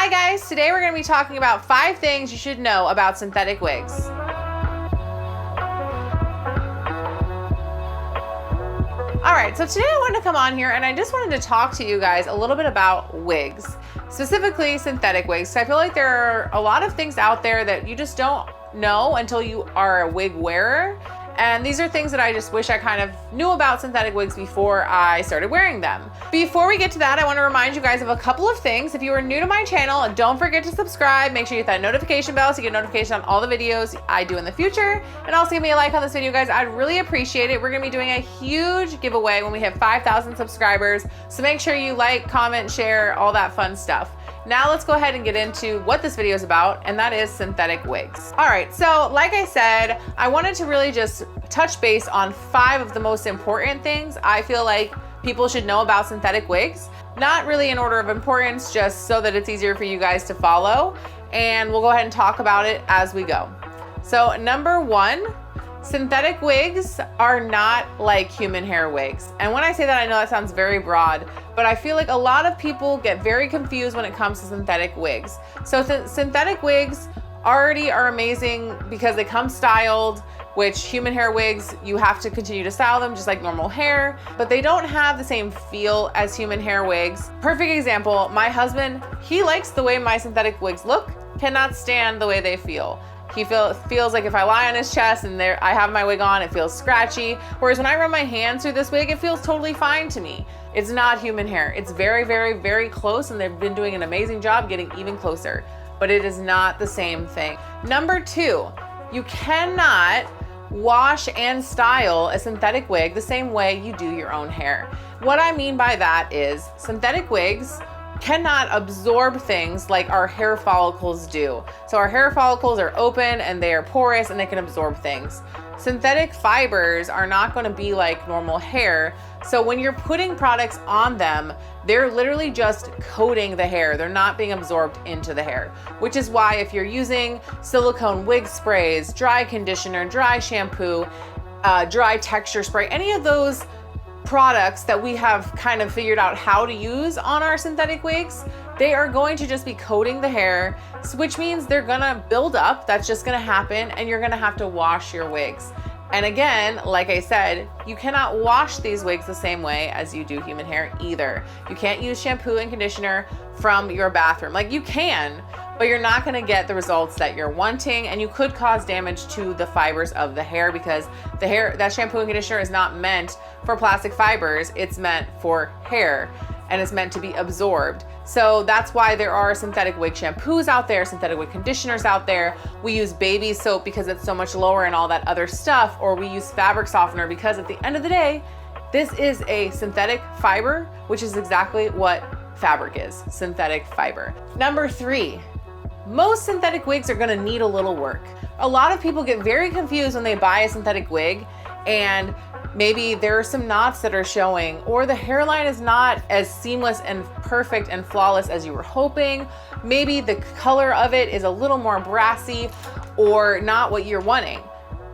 Hi guys, today we're going to be talking about 5 things you should know about synthetic wigs. Alright, so today I wanted to come on here and I just wanted to talk to you guys a little bit about wigs, specifically synthetic wigs. So I feel like there are a lot of things out there that you just don't know until you are a wig wearer. And these are things that I just wish I kind of knew about synthetic wigs before I started wearing them. Before we get to that, I want to remind you guys of a couple of things. If you are new to my channel, don't forget to subscribe. Make sure you hit that notification bell so you get notification on all the videos I do in the future. And also give me a like on this video, guys. I'd really appreciate it. We're going to be doing a huge giveaway when we hit 5,000 subscribers. So make sure you like, comment, share, all that fun stuff. Now let's go ahead and get into what this video is about, and that is synthetic wigs. All right, so like I said, I wanted to really just touch base on 5 of the most important things I feel like people should know about synthetic wigs. Not really in order of importance, just so that it's easier for you guys to follow. And we'll go ahead and talk about it as we go. So number 1, synthetic wigs are not like human hair wigs. And when I say that, I know that sounds very broad, but I feel like a lot of people get very confused when it comes to synthetic wigs. So synthetic wigs already are amazing because they come styled, which human hair wigs, you have to continue to style them just like normal hair, but they don't have the same feel as human hair wigs. Perfect example, my husband, he likes the way my synthetic wigs look, cannot stand the way they feel. He feels like if I lie on his chest and I have my wig on, it feels scratchy. Whereas when I run my hands through this wig, it feels totally fine to me. It's not human hair. It's very, very, very close, and they've been doing an amazing job getting even closer, but it is not the same thing. Number 2, you cannot wash and style a synthetic wig the same way you do your own hair. What I mean by that is synthetic wigs cannot absorb things like our hair follicles do. So our hair follicles are open and they are porous and they can absorb things. Synthetic fibers are not going to be like normal hair. So when you're putting products on them, they're literally just coating the hair. They're not being absorbed into the hair, which is why if you're using silicone wig sprays, dry conditioner, dry shampoo, dry texture spray, any of those products that we have kind of figured out how to use on our synthetic wigs, they are going to just be coating the hair, which means they're gonna build up. That's just gonna happen, and you're gonna have to wash your wigs. And again, like I said, you cannot wash these wigs the same way as you do human hair either. You can't use shampoo and conditioner from your bathroom. Like you can, but you're not gonna get the results that you're wanting, and you could cause damage to the fibers of the hair because the hair, that shampoo and conditioner is not meant for plastic fibers, it's meant for hair and it's meant to be absorbed. So that's why there are synthetic wig shampoos out there, synthetic wig conditioners out there. We use baby soap because it's so much lower and all that other stuff, or we use fabric softener because at the end of the day, this is a synthetic fiber, which is exactly what fabric is, synthetic fiber. Number 3, most synthetic wigs are gonna need a little work. A lot of people get very confused when they buy a synthetic wig and maybe there are some knots that are showing, or the hairline is not as seamless and perfect and flawless as you were hoping. Maybe the color of it is a little more brassy or not what you're wanting.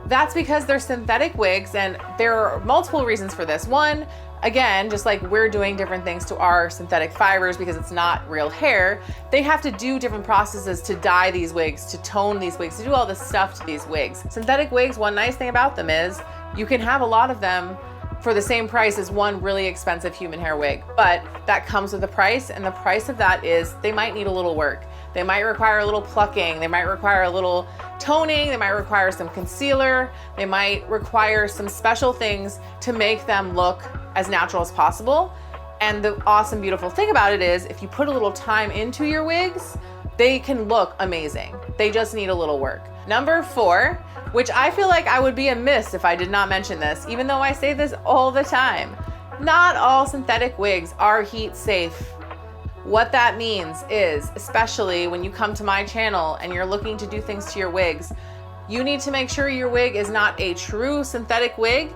That's because they're synthetic wigs, and there are multiple reasons for this. One, again, just like we're doing different things to our synthetic fibers because it's not real hair, they have to do different processes to dye these wigs, to tone these wigs, to do all this stuff to these wigs. Synthetic wigs, one nice thing about them is you can have a lot of them for the same price as one really expensive human hair wig, but that comes with a price, and the price of that is they might need a little work. They might require a little plucking, they might require a little toning, they might require some concealer, they might require some special things to make them look as natural as possible. And the awesome, beautiful thing about it is if you put a little time into your wigs, they can look amazing. They just need a little work. Number 4, which I feel like I would be amiss if I did not mention this, even though I say this all the time. Not all synthetic wigs are heat safe. What that means is, especially when you come to my channel and you're looking to do things to your wigs, you need to make sure your wig is not a true synthetic wig.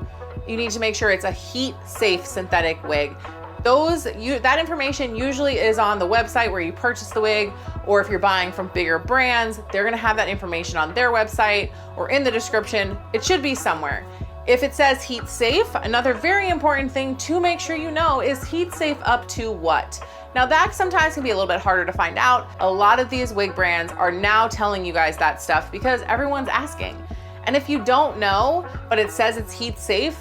You need to make sure it's a heat safe synthetic wig. That information usually is on the website where you purchase the wig, or if you're buying from bigger brands, they're gonna have that information on their website or in the description. It should be somewhere. If it says heat safe, another very important thing to make sure you know is heat safe up to what? Now that sometimes can be a little bit harder to find out. A lot of these wig brands are now telling you guys that stuff because everyone's asking. And if you don't know, but it says it's heat safe,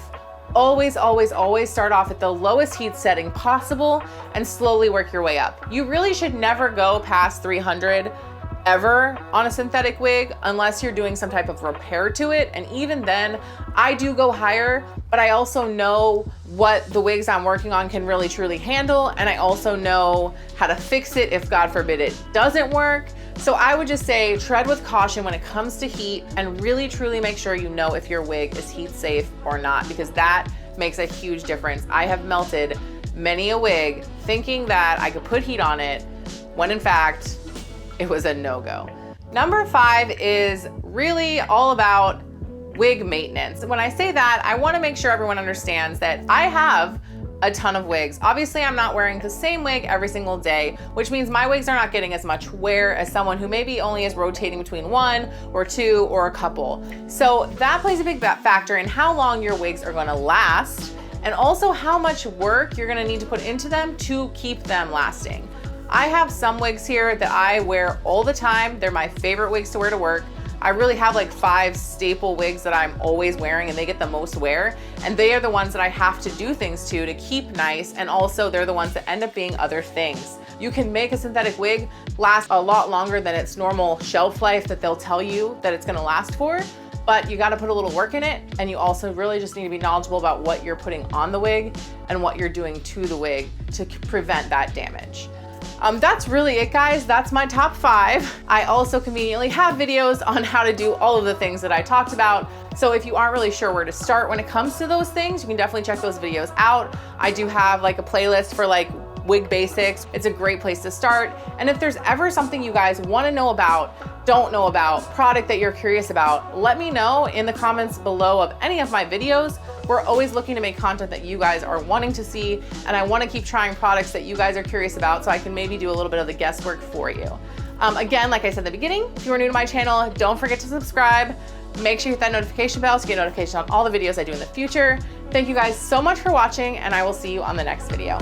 always, always, always start off at the lowest heat setting possible and slowly work your way up. You really should never go past 300 ever on a synthetic wig unless you're doing some type of repair to it. And even then, I do go higher, but I also know what the wigs I'm working on can really truly handle. And I also know how to fix it if God forbid it doesn't work. So I would just say tread with caution when it comes to heat and really truly make sure you know if your wig is heat safe or not, because that makes a huge difference. I have melted many a wig thinking that I could put heat on it when in fact, it was a no-go. Number 5 is really all about wig maintenance. When I say that, I wanna make sure everyone understands that I have a ton of wigs. Obviously, I'm not wearing the same wig every single day, which means my wigs are not getting as much wear as someone who maybe only is rotating between 1 or 2 or a couple. So that plays a big factor in how long your wigs are gonna last and also how much work you're gonna need to put into them to keep them lasting. I have some wigs here that I wear all the time. They're my favorite wigs to wear to work. I really have like 5 staple wigs that I'm always wearing and they get the most wear. And they are the ones that I have to do things to keep nice. And also they're the ones that end up being other things. You can make a synthetic wig last a lot longer than its normal shelf life that they'll tell you that it's gonna last for. But you gotta put a little work in it. And you also really just need to be knowledgeable about what you're putting on the wig and what you're doing to the wig to prevent that damage. That's really it, guys. That's my top 5. I also conveniently have videos on how to do all of the things that I talked about. So if you aren't really sure where to start when it comes to those things, you can definitely check those videos out. I do have like a playlist for like wig basics. It's a great place to start. And if there's ever something you guys want to know about, don't know about, product that you're curious about, let me know in the comments below of any of my videos. We're always looking to make content that you guys are wanting to see, and I want to keep trying products that you guys are curious about so I can maybe do a little bit of the guesswork for you. Again, like I said at the beginning, if you are new to my channel, don't forget to subscribe. Make sure you hit that notification bell to get notification on all the videos I do in the future. Thank you guys so much for watching, and I will see you on the next video.